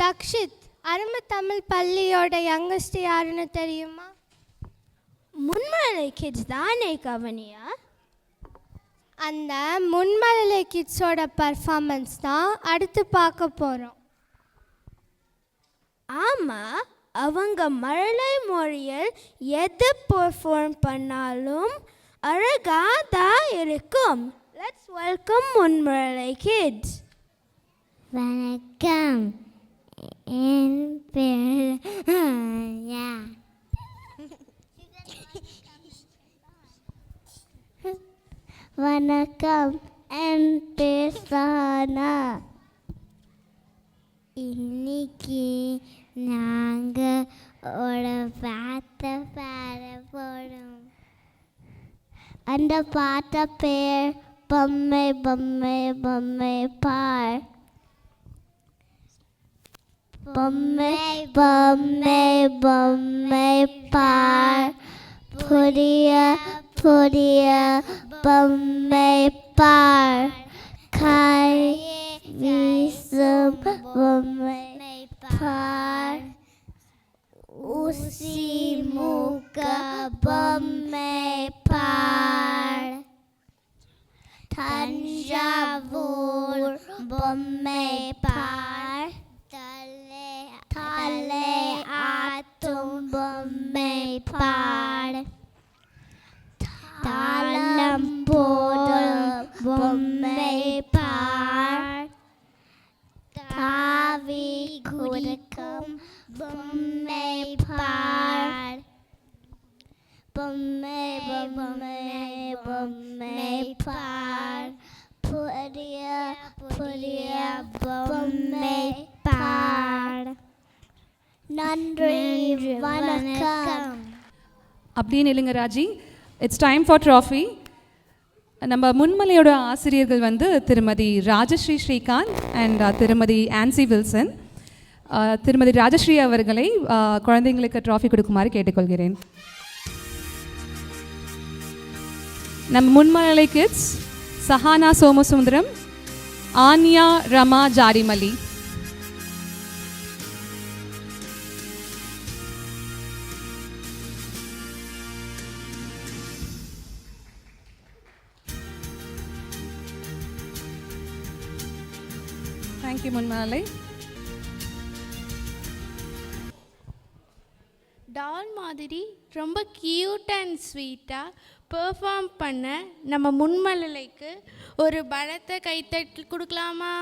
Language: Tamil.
தக்ஷித், அருமை தமிழ் பள்ளியோட யங்கஸ்ட் யாருன்னு தெரியுமா? முன்மலை கிட்ஸ் தானே கவனியா? அந்த முன்மலை கிட்ஸோட பர்ஃபார்மன்ஸ் தான் அடுத்து பார்க்க போகிறோம். ஆமாம், அவங்க மழலை மொழியில் எது பெர்ஃபார்ம் பண்ணாலும் அழகாக தான் இருக்கும். Let's welcome Munmalai kids. வணக்கம், என் பேர் வணக்கம், என் பேர் சானா. இன்னைக்கு நாங்கள் ஒரு பாட்டை பாட போகிறோம். அந்த பாட்டு பேர் பொம்மை பொம்மை பொம்மை பார். பொம்மை பொம்மை பொம்மை பார், புதிய புதிய பொம்மை பார். கை வீசும் பொம்மை பார், ஊசி மூக்க பொம்மை பார். தஞ்சாவூர் பொம்மை பார், தலை ஆட்டும் பொம்மை பார். தாளம் போடும் பொம்மை பார், தாவி குதிக்கும் பொம்மை பார். பொம்மை பொம்மை பொம்மை பார், புதிய புதிய பொம்மை பார். நன்றி, வணக்கம். அப்படின்னு இல்லைங்க Raji. It's time for trophy. நம்ம முன்மலையோட ஆசிரியர்கள் வந்து திருமதி ராஜஸ்ரீ ஸ்ரீகாந்த் அண்ட் திருமதி ஆன்சி வில்சன். திருமதி ராஜஸ்ரீ அவர்களை குழந்தைங்களுக்கு ட்ராஃபி கொடுக்குமாறு கேட்டுக்கொள்கிறேன். நம்ம முன்மலை கிட்ஸ் சஹானா சோமசுந்தரம், ஆன்யா ரமா ஜாரிமலி. தேங்க்யூ முன்மலை. டால் மாதிரி ரொம்ப க்யூட் அண்ட் ஸ்வீட்டாக பெர்ஃபார்ம் பண்ண நம்ம முன்மலைக்கு ஒரு பலத்தை கைத்தட்டி கொடுக்கலாமா?